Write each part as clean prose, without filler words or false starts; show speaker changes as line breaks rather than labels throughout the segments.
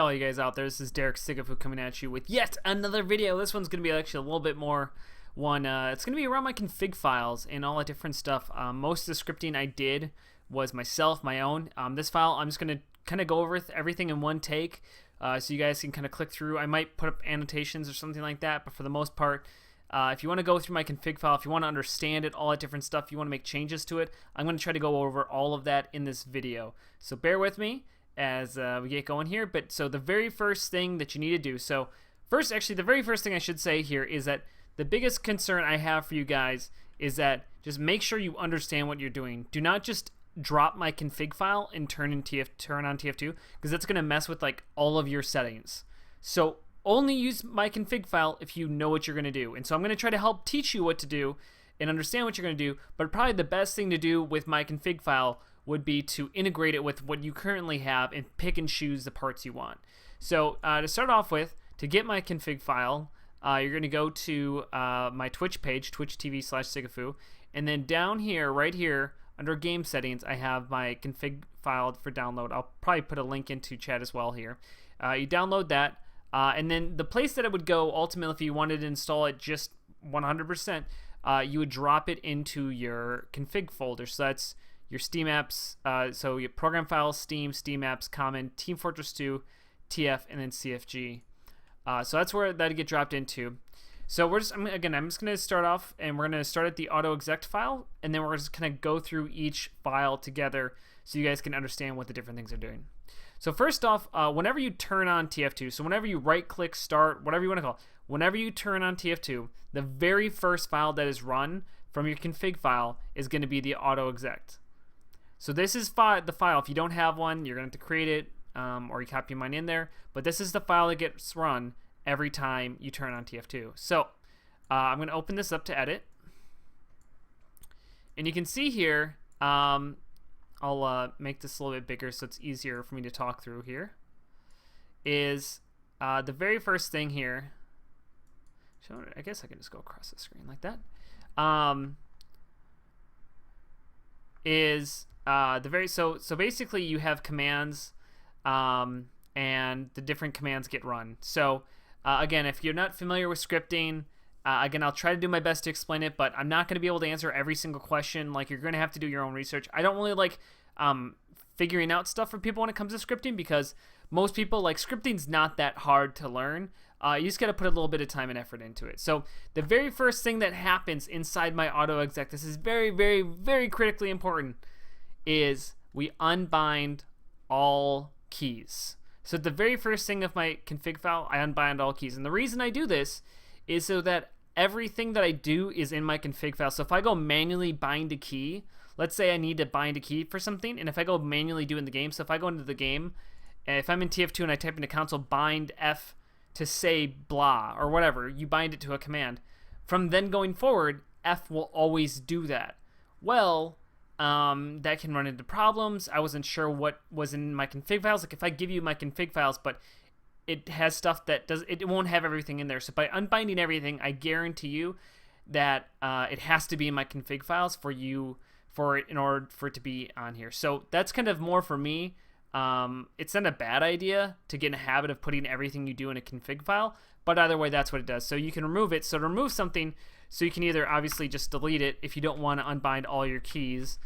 All you guys out there, this is Derek Sigafoo coming at you with yet another video. This one's going to be actually a little bit more it's going to be around my config files and all that different stuff. Most of the scripting I did was my own. This file, I'm just going to kind of go over everything in one take, so you guys can kind of click through. I might put up annotations or something like that, but for the most part, if you want to go through my config file, if you want to understand it, all that different stuff, if you want to make changes to it, I'm going to try to go over all of that in this video. So bear with me as we get going here. But so the very first thing that you need to do, so first, actually the very first thing I should say here is that the biggest concern I have for you guys is that just make sure you understand what you're doing. Do not just drop my config file and turn on TF2, because that's going to mess with like all of your settings. So only use my config file if you know what you're going to do. And so I'm going to try to help teach you what to do and understand what you're going to do, but probably the best thing to do with my config file would be to integrate it with what you currently have and pick and choose the parts you want. So to start off with, to get my config file, you're going to go to my Twitch page, twitch.tv/sigafoo, and then down here, right here, under game settings, I have my config file for download. I'll probably put a link into chat as well here. You download that, and then the place that it would go ultimately if you wanted to install it just 100%, you would drop it into your config folder. So that's your Steam apps, so your program files, Steam apps, Common, Team Fortress 2, TF, and then CFG. So that's where that'd get dropped into. So I'm just going to start off, and we're going to start at the autoexec file, and then we're just going to go through each file together so you guys can understand what the different things are doing. So first off, whenever you turn on TF2, so whenever you right-click, start, whatever you want to call it, whenever you turn on TF2, the very first file that is run from your config file is going to be the autoexec. So this is the file. If you don't have one, you're going to have to create it, or you copy mine in there. But this is the file that gets run every time you turn on TF2. So I'm going to open this up to edit. And you can see here, I'll make this a little bit bigger so it's easier for me to talk through here, is the very first thing here. I guess I can just go across the screen like that. So basically you have commands, and the different commands get run. So again, if you're not familiar with scripting, again, I'll try to do my best to explain it, but I'm not going to be able to answer every single question. Like, you're going to have to do your own research. I don't really like figuring out stuff for people when it comes to scripting, because most people, like, scripting's not that hard to learn. You just got to put a little bit of time and effort into it. So the very first thing that happens inside my autoexec, this is very, very, very critically important, is we unbind all keys. So the very first thing of my config file, I unbind all keys. And the reason I do this is so that everything that I do is in my config file. So if I go manually bind a key, let's say I need to bind a key for something, and if I go manually do it in the game, so if I go into the game, if I'm in TF2 and I type into console bind F to say blah or whatever, you bind it to a command. From then going forward, F will always do that. Well, that can run into problems. I wasn't sure what was in my config files. Like, if I give you my config files, but it has stuff that it won't have everything in there. So by unbinding everything, I guarantee you that it has to be in my config files in order for it to be on here. So that's kind of more for me. It's not a bad idea to get in a habit of putting everything you do in a config file, but either way, that's what it does. So you can remove it. So to remove something, so you can either obviously just delete it if you don't want to unbind all your keys,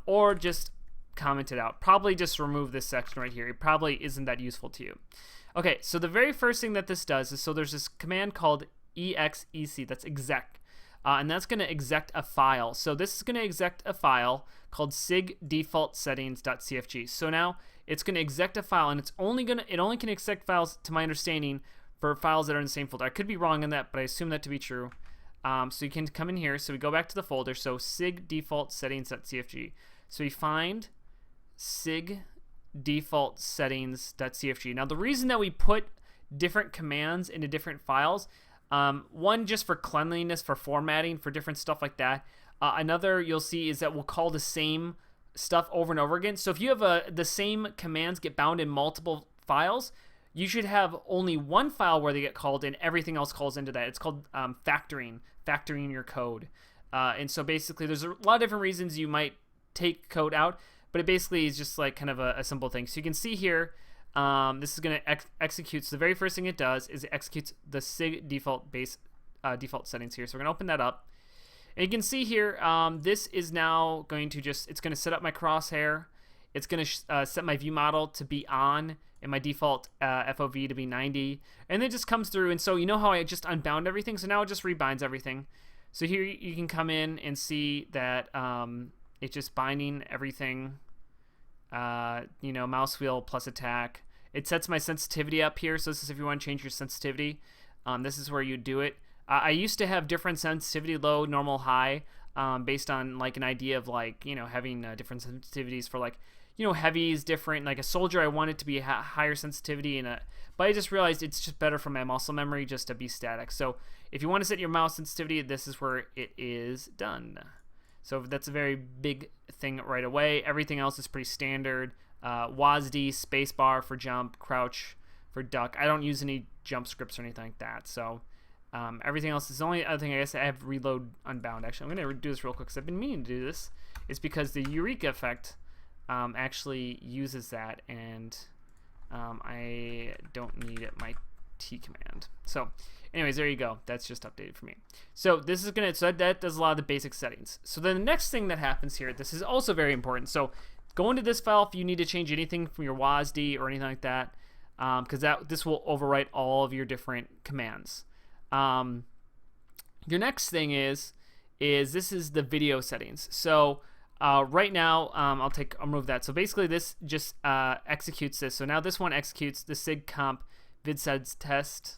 or just comment it out. Probably just remove this section right here. It probably isn't that useful to you. Okay, so the very first thing that this does is, so there's this command called exec, that's exec, and that's going to exec a file. So this is going to exec a file called sigdefaultsettings.cfg. So now it's going to exec a file, and it only can exec files, to my understanding, for files that are in the same folder. I could be wrong on that, but I assume that to be true. So you can come in here. So we go back to the folder. So sigdefaultsettings.cfg. So we find sigdefaultsettings.cfg. Now the reason that we put different commands into different files, one just for cleanliness, for formatting, for different stuff like that. Another you'll see is that we'll call the same stuff over and over again. So if you have the same commands get bound in multiple files, you should have only one file where they get called and everything else calls into that. It's called factoring your code. And so basically there's a lot of different reasons you might take code out, but it basically is just like kind of a simple thing. So you can see here, this is going to execute. So the very first thing it does is it executes the sig default default settings here. So we're going to open that up. And you can see here, this is now going to it's going to set up my crosshair. It's going to set my view model to be on and my default FOV to be 90. And it just comes through. And so you know how I just unbound everything? So now it just rebinds everything. So here you can come in and see that it's just binding everything. You know, mouse wheel plus attack. It sets my sensitivity up here. So this is if you want to change your sensitivity. This is where you do it. I used to have different sensitivity, low, normal, high, based on like an idea of like, you know, having different sensitivities for like, you know, heavy is different. Like a soldier, I want it to be higher sensitivity, but I just realized it's just better for my muscle memory just to be static. So if you want to set your mouse sensitivity, this is where it is done. So that's a very big thing right away. Everything else is pretty standard. WASD, spacebar for jump, crouch for duck. I don't use any jump scripts or anything like that. So everything else is the only other thing I guess I have reload unbound. Actually, I'm going to do this real quick because I've been meaning to do this. It's because the Eureka effect actually uses that, and I don't need my T command. So anyways, there you go. That's just updated for me. So this is gonna, so that does a lot of the basic settings. So then the next thing that happens here, this is also very important. So go into this file if you need to change anything from your WASD or anything like that, because this will overwrite all of your different commands. Your next thing is this is the video settings. So right now, I'll remove that. So basically this just executes this. So now this one executes the sig comp vidseds test.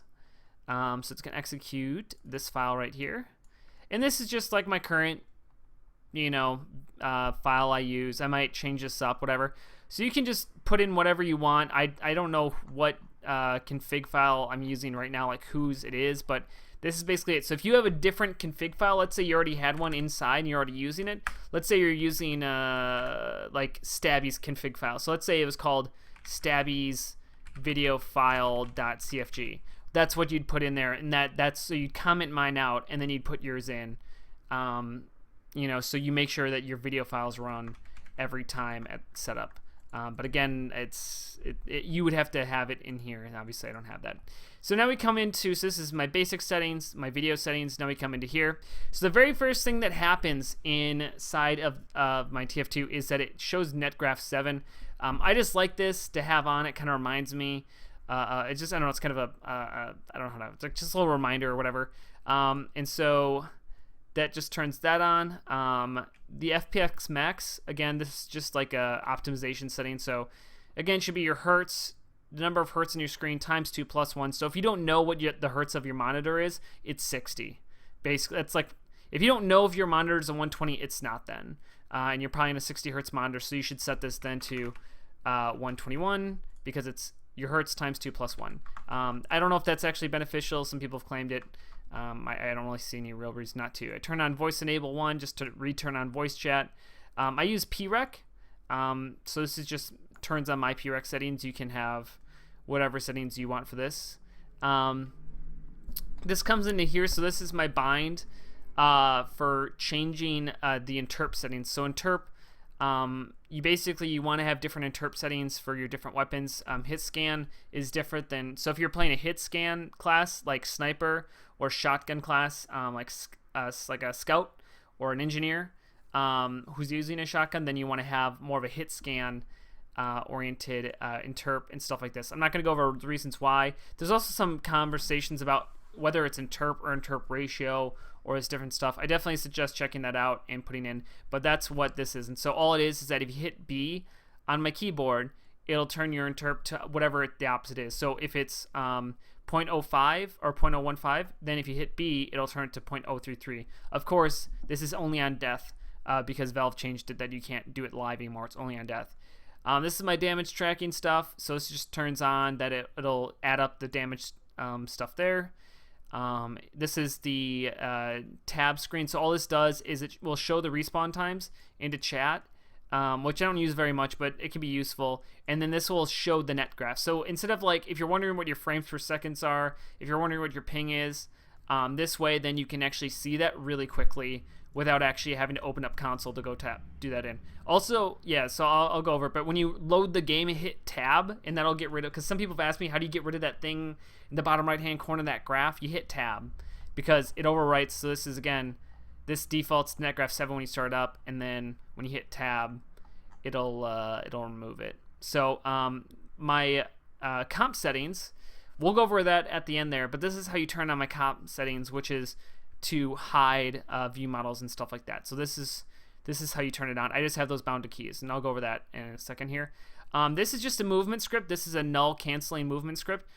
So it's going to execute this file right here. And this is just like my current, you know, file I use. I might change this up, whatever. So you can just put in whatever you want. I don't know what config file I'm using right now, like whose it is, but this is basically it. So if you have a different config file, let's say you already had one inside and you're already using it. Let's say you're using like Stabby's config file. So let's say it was called Stabby's video file.cfg. That's what you'd put in there, and that's so you'd comment mine out and then you'd put yours in. You know, so you make sure that your video files run every time at setup. But again, you would have to have it in here, and obviously I don't have that. So now we come into, so this is my basic settings, my video settings. Now we come into here. So the very first thing that happens inside of my TF2 is that it shows netgraph 7. I just like this to have on. It kind of reminds me. It's just, I don't know, it's kind of I don't know how to, it's like just a little reminder or whatever. And so that just turns that on. The FPX max, again, this is just like a optimization setting. So again, it should be your hertz, the number of hertz on your screen times 2 plus 1. So if you don't know what the hertz of your monitor is, it's 60. Basically, it's like, if you don't know if your monitor is a 120, it's not then. And you're probably in a 60 hertz monitor, so you should set this then to 121 because it's your hertz times 2 plus 1. I don't know if that's actually beneficial. Some people have claimed it. I don't really see any real reason not to. I turn on voice enable 1 just to return on voice chat. I use PREC. So this is just turns on my PREC settings. You can have whatever settings you want for this. This comes into here. So this is my bind for changing the Interp settings. So Interp, you want to have different Interp settings for your different weapons. Hit scan is different than, so if you're playing a hit scan class like sniper or shotgun class, like a scout or an engineer who's using a shotgun, then you want to have more of a hit scan oriented Interp and stuff like this. I'm not going to go over the reasons why. There's also some conversations about whether it's Interp or Interp ratio or it's different stuff. I definitely suggest checking that out and putting in, but that's what this is. And so all it is that if you hit B on my keyboard, it'll turn your Interp to whatever the opposite is. So if it's 0.05 or 0.015, then if you hit B, it'll turn it to 0.033. Of course, this is only on death because Valve changed it that you can't do it live anymore. It's only on death. This is my damage tracking stuff. So this just turns on that it'll add up the damage stuff there. This is the tab screen. So all this does is it will show the respawn times into chat, which I don't use very much, but it can be useful. And then this will show the net graph. So instead of like, if you're wondering what your frames per seconds are, if you're wondering what your ping is, This way, then you can actually see that really quickly without actually having to open up console to go do that in. Also, yeah, so I'll go over it, but when you load the game, hit tab, and that'll get rid of, because some people have asked me, how do you get rid of that thing in the bottom right-hand corner of that graph? You hit tab, because it overwrites. So this is, again, this defaults to netgraph 7 when you start up, and then when you hit tab, it'll remove it. So my comp settings, we'll go over that at the end there, but this is how you turn on my comp settings, which is to hide view models and stuff like that. So this is how you turn it on. I just have those bound to keys, and I'll go over that in a second here. This is just a movement script. This is a null canceling movement script.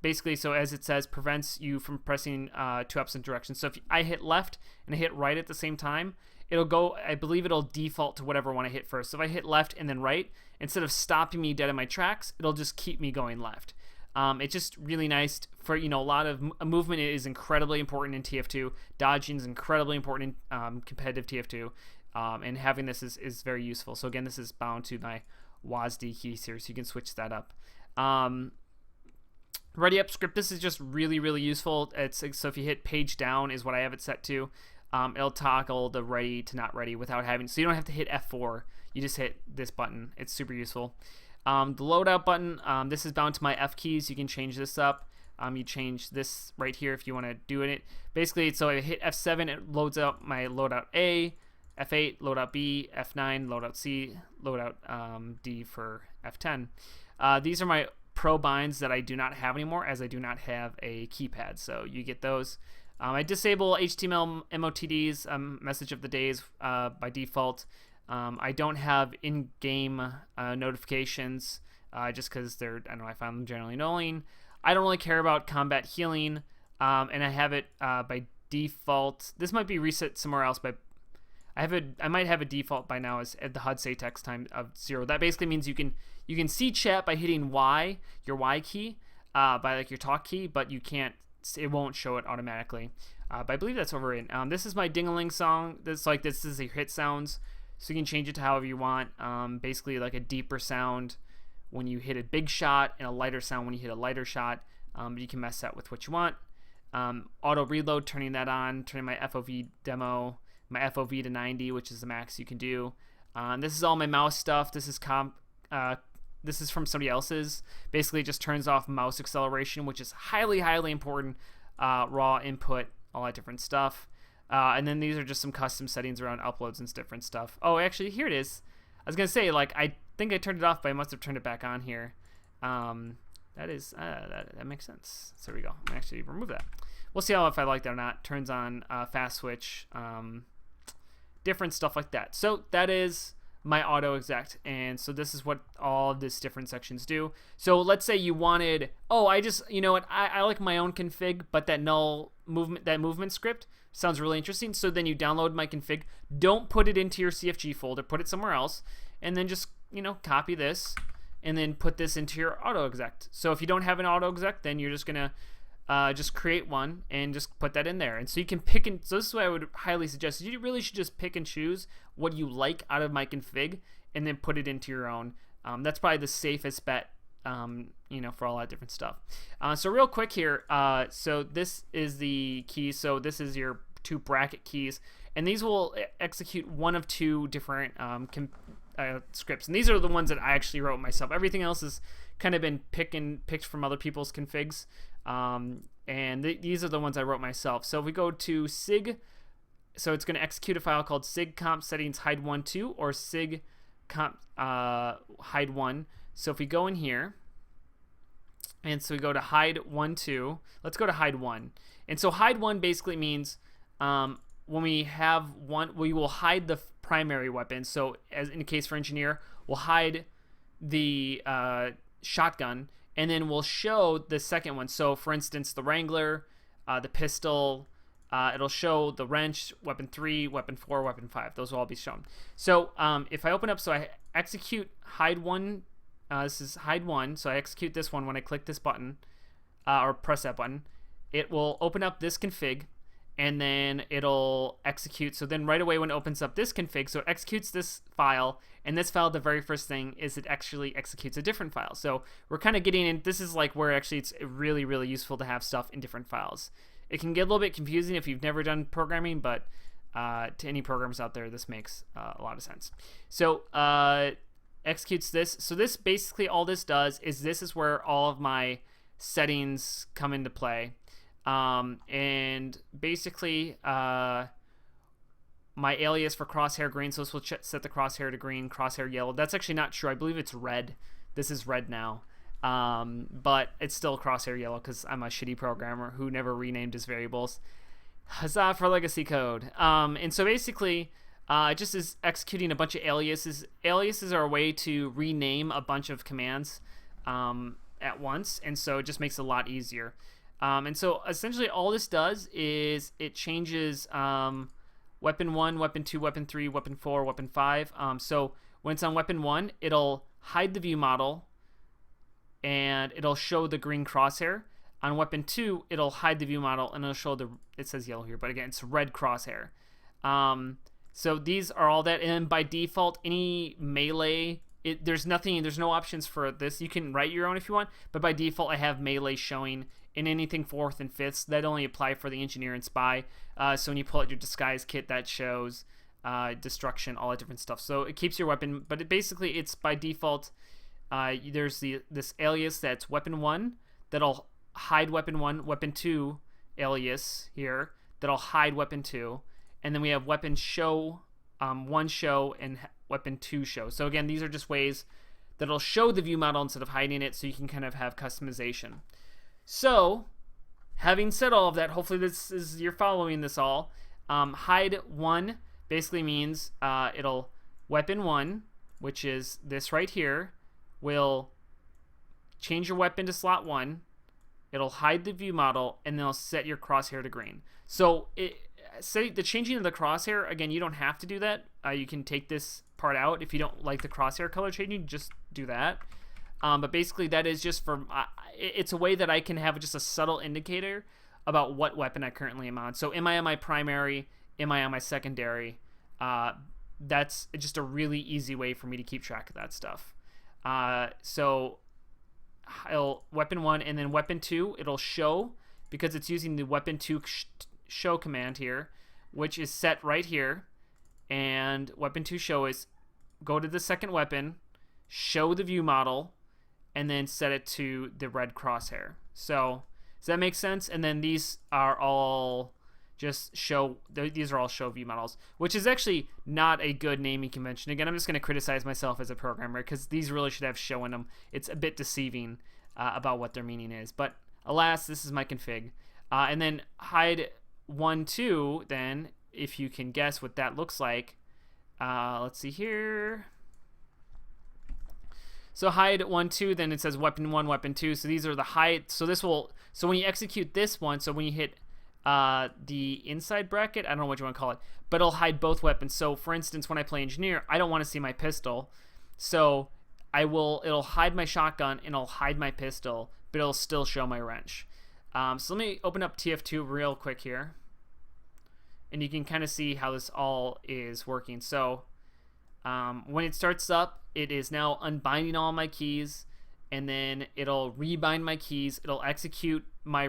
Basically, so as it says, prevents you from pressing two opposite directions. So if I hit left and I hit right at the same time, it'll go, I believe it'll default to whatever one I hit first. So if I hit left and then right, instead of stopping me dead in my tracks, it'll just keep me going left. It's just really nice for, a lot of movement is incredibly important in TF2. Dodging is incredibly important in competitive TF2. And having this is very useful. So again, this is bound to my WASD keys here, so you can switch that up. Ready up script, this is just really, really useful. So if you hit page down is what I have it set to. It'll toggle the ready to not ready without having, so you don't have to hit F4. You just hit this button. It's super useful. The loadout button, this is bound to my F keys. You can change this up. You change this right here if you want to do it. Basically, so I hit F7, it loads out my loadout A, F8, loadout B, F9, loadout C, loadout D for F10. These are my pro binds that I do not have anymore, as I do not have a keypad, so you get those. I disable HTML MOTDs, message of the days, by default. I don't have in-game notifications just because I don't know, I find them generally annoying. I don't really care about combat healing, and I have it by default. This might be reset somewhere else, but I might have a default by now as at the HUD say text time of 0. That basically means you can see chat by hitting Y, your Y key, by like your talk key, but you can't. It won't show it automatically. But I believe that's over in. This is my ding-a-ling song. This is your hit sounds. So you can change it to however you want. Basically like a deeper sound when you hit a big shot and a lighter sound when you hit a lighter shot. But you can mess that with what you want. Auto reload, turning that on, turning my FOV demo, my FOV to 90, which is the max you can do. This is all my mouse stuff. This is this is from somebody else's. Basically it just turns off mouse acceleration, which is highly, highly important. Raw input, all that different stuff. And then these are just some custom settings around uploads and different stuff. Oh, actually, here it is. I was going to say, like, I think I turned it off, but I must have turned it back on here. That makes sense. So there we go. I'm actually remove that. We'll see if I like that or not. Turns on fast switch, different stuff like that. So that is my autoexec, and so this is what all of these different sections do. So let's say you wanted, I like my own config, but that movement script sounds really interesting. So then you download my config. Don't put it into your CFG folder. Put it somewhere else, and then just copy this, and then put this into your autoexec. So if you don't have an autoexec, then you're just gonna just create one and just put that in there. And so you can pick and so this is what I would highly suggest. You really should just pick and choose what you like out of my config and then put it into your own. That's probably the safest bet, for all that different stuff. So real quick here, so this is the keys. So this is your 2 bracket keys, and these will execute one of 2 different scripts. And these are the ones that I actually wrote myself. Everything else has kind of been picked from other people's configs. And these are the ones I wrote myself. So if we go to sig, so it's going to execute a file called sig comp settings hide 1.2 or sig comp hide 1. So if we go in here, and so we go to hide 1.2, let's go to hide 1. And so hide 1 basically means when we have one, we will hide the primary weapon. So as in the case for engineer, we'll hide the shotgun, and then we'll show the second one. So for instance, the Wrangler, the pistol, it'll show the wrench, weapon 3, weapon 4, weapon 5. Those will all be shown. So if I open up, so I execute hide 1, this is hide 1, so I execute this one when I click this button, or press that button. It will open up this config, and then it'll execute. So then right away when it opens up this config, so it executes this file, and this file, the very first thing is it actually executes a different file. So we're kind of getting in, this is like where actually it's really, really useful to have stuff in different files. It can get a little bit confusing if you've never done programming, but to any programmers out there, this makes a lot of sense. So executes this. So this basically, all this does is this is where all of my settings come into play. And basically my alias for crosshair green, so this will set the crosshair to green, crosshair yellow. That's actually not true. I believe it's red. This is red now. But it's still crosshair yellow because I'm a shitty programmer who never renamed his variables. Huzzah for legacy code. And so basically it just is executing a bunch of aliases. Aliases are a way to rename a bunch of commands at once, and so it just makes it a lot easier. And so essentially all this does is it changes weapon 1, weapon 2, weapon 3, weapon 4, weapon 5. So when it's on weapon 1, it'll hide the view model and it'll show the green crosshair. On weapon 2, it'll hide the view model and it'll show it says yellow here, but again, it's red crosshair. So these are all that, and by default, any melee, there's no options for this. You can write your own if you want, but by default, I have melee showing in anything 4th and 5th. That only apply for the engineer and spy. So when you pull out your disguise kit, that shows destruction, all that different stuff. So it keeps your weapon, but basically it's by default. There's this alias that's weapon 1 that'll hide weapon 1, weapon 2 alias here that'll hide weapon 2, and then we have weapon show, 1 show, and weapon 2 show. So again, these are just ways that'll show the view model instead of hiding it, so you can kind of have customization. So having said all of that, hopefully you're following this all. Hide 1 basically means it'll weapon 1, which is this right here, will change your weapon to slot 1. It'll hide the view model, and then it'll set your crosshair to green. So the changing of the crosshair, again, you don't have to do that. You can take this part out. If you don't like the crosshair color changing, just do that. But basically that is just for, it's a way that I can have just a subtle indicator about what weapon I currently am on. So am I on my primary? Am I on my secondary? That's just a really easy way for me to keep track of that stuff. So weapon 1, and then weapon 2, it'll show, because it's using the weapon 2 show command here, which is set right here. And weapon 2 show is go to the second weapon, show the view model, and then set it to the red crosshair. So does that make sense? And then these are all just show, these are all show view models, which is actually not a good naming convention. Again, I'm just going to criticize myself as a programmer because these really should have show in them. It's a bit deceiving about what their meaning is, but alas, this is my config. And then hide 1, 2, then if you can guess what that looks like, let's see here. So hide 1, 2, then it says weapon 1, weapon 2. So these are the hide. So this will, so when you execute this one, so when you hit the inside bracket, I don't know what you want to call it, but it'll hide both weapons. So for instance, when I play engineer, I don't want to see my pistol, so it'll hide my shotgun and it'll hide my pistol, but it'll still show my wrench. So let me open up TF2 real quick here, and you can kind of see how this all is working. So when it starts up, it is now unbinding all my keys, and then it'll rebind my keys. It'll execute my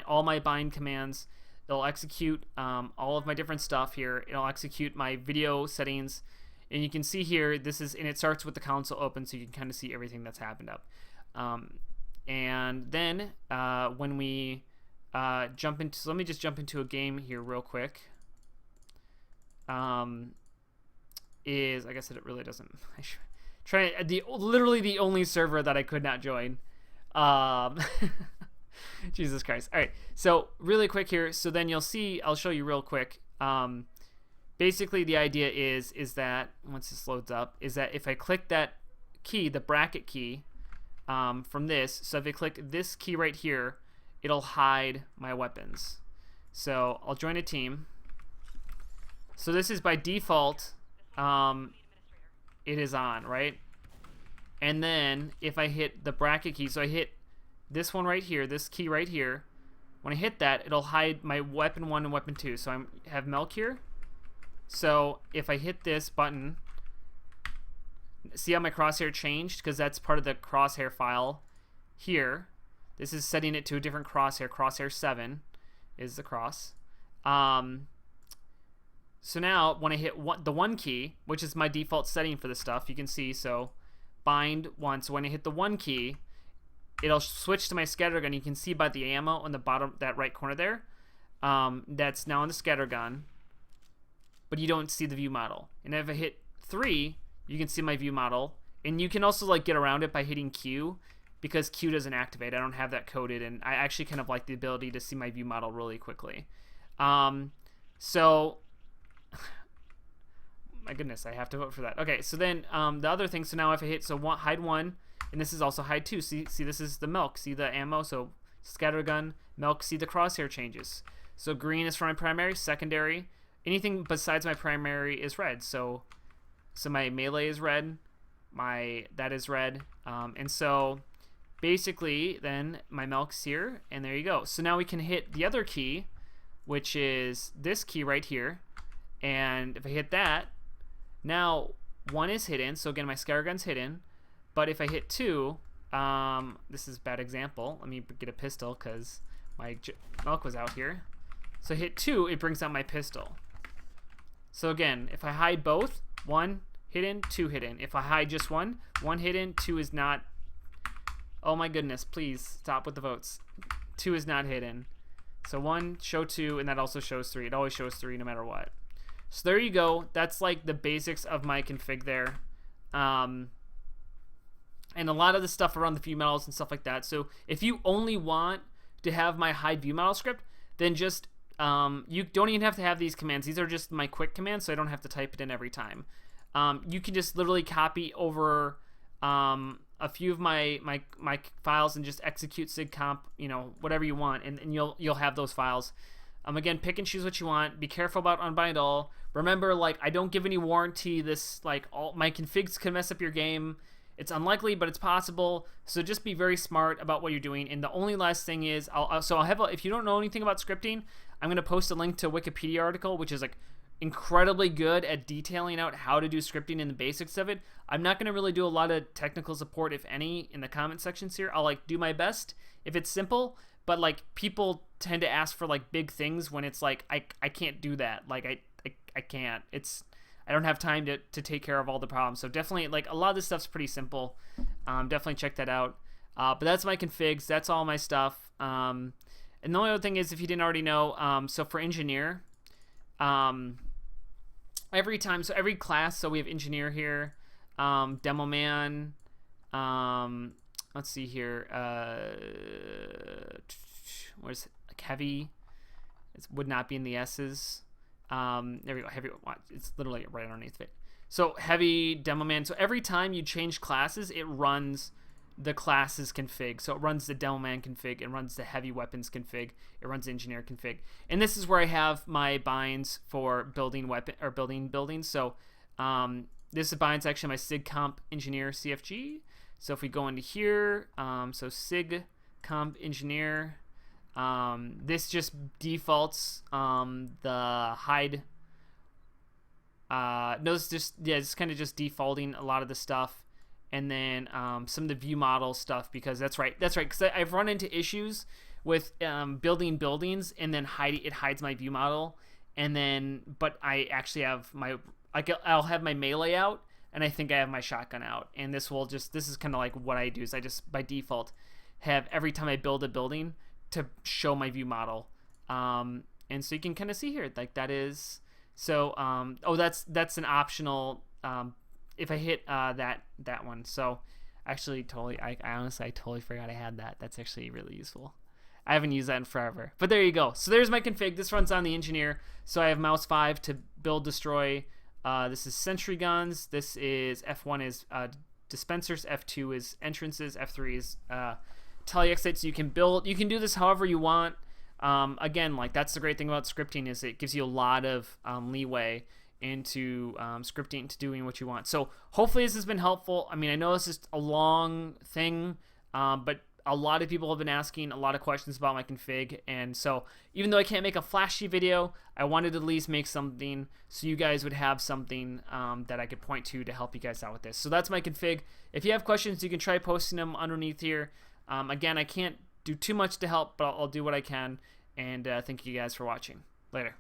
all my bind commands. It'll execute all of my different stuff here. It'll execute my video settings, and you can see here and it starts with the console open, so you can kind of see everything that's happened up. And then when we jump into, so let me just jump into a game here real quick. Like I said, it really doesn't. I should try literally the only server that I could not join. Jesus Christ. All right, so really quick here. So then you'll see, I'll show you real quick. Basically the idea is that once this loads up, is that if I click that key, the bracket key, from this, so if I click this key right here, it'll hide my weapons. So I'll join a team. So this is by default, it is on, right? And then if I hit the bracket key, so I hit this one right here, this key right here, when I hit that, it'll hide my weapon 1 and weapon 2. So I have Melk here. So if I hit this button, see how my crosshair changed? Because that's part of the crosshair file here. This is setting it to a different crosshair, crosshair 7. is the cross. So now when I hit the 1 key, which is my default setting for this stuff, you can see, so bind 1. So when I hit the 1 key, it'll switch to my scattergun. You can see by the ammo on the bottom, that right corner there. That's now on the scattergun, but you don't see the view model. And if I hit 3, you can see my view model. And you can also like get around it by hitting Q, because Q doesn't activate. I don't have that coded, and I actually kind of like the ability to see my view model really quickly. So my goodness, I have to vote for that. Okay, so then the other thing, so now if I hit, so hide 1, and this is also hide 2. See, this is the milk. See the ammo? So scattergun, milk, see the crosshair changes. So green is for my primary, secondary. Anything besides my primary is red. So my melee is red, that is red. And so basically then my milk's here, and there you go. So now we can hit the other key, which is this key right here. And if I hit that, now 1 is hidden. So again, my scattergun's hidden. But if I hit 2, this is a bad example. Let me get a pistol because my milk was out here. So hit 2, it brings out my pistol. So again, if I hide both, 1 hidden, 2 hidden. If I hide just 1 hidden, 2 is not. Oh my goodness, please stop with the votes. 2 is not hidden. So 1, show 2, and that also shows 3. It always shows 3 no matter what. So there you go. That's like the basics of my config there. And a lot of the stuff around the view models and stuff like that. So if you only want to have my hide view model script, then just you don't even have to have these commands. These are just my quick commands, so I don't have to type it in every time. You can just literally copy over a few of my files and just execute sigcomp, whatever you want, and you'll have those files. Again, pick and choose what you want. Be careful about unbind all. Remember, like, I don't give any warranty. This, like, all my configs can mess up your game. It's unlikely, but it's possible. So just be very smart about what you're doing. And the only last thing is, if you don't know anything about scripting, I'm going to post a link to a Wikipedia article, which is like incredibly good at detailing out how to do scripting and the basics of it. I'm not going to really do a lot of technical support, if any, in the comment sections here. I'll like do my best if it's simple, but like people tend to ask for like big things when it's like I can't do that. Like I can't. I don't have time to take care of all the problems. So definitely, like, a lot of this stuff's pretty simple. Definitely check that out. But that's my configs. That's all my stuff. And the only other thing is, if you didn't already know, so for engineer, every class, so we have engineer here, demo man, let's see here, where's like heavy? It would not be in the S's. There we go. Heavy. It's literally right underneath it. So heavy, demo man. So every time you change classes, it runs the classes config. So it runs the demo man config. It runs the heavy weapons config. It runs the engineer config. And this is where I have my binds for building buildings. So this binds actually my sigcomp engineer CFG. So if we go into here, so sigcomp engineer. This just defaults the hide. No, it's kind of just defaulting a lot of the stuff, and then some of the view model stuff, because that's right. Because I've run into issues with building buildings, and then it hides my view model, and then but I actually have I'll have my melee out, and I think I have my shotgun out, and this is kind of like what I do is I just by default have every time I build a building to show my view model, and so you can kind of see here like that is so that's an optional if I hit that one. So actually I honestly totally forgot I had that. That's actually really useful. I haven't used that in forever, but there you go. So there's my config. This runs on the engineer. So I have mouse 5 to build destroy. This is sentry guns. This is F1 is dispensers, F2 is entrances, F3 is teleexits. So you can do this however you want. Again, like that's the great thing about scripting is it gives you a lot of leeway into scripting to doing what you want. So hopefully this has been helpful. I mean, I know this is a long thing, but a lot of people have been asking a lot of questions about my config, and so even though I can't make a flashy video, I wanted to at least make something so you guys would have something that I could point to help you guys out with this. So that's my config. If you have questions, you can try posting them underneath here. Again, I can't do too much to help, but I'll do what I can. And thank you guys for watching. Later.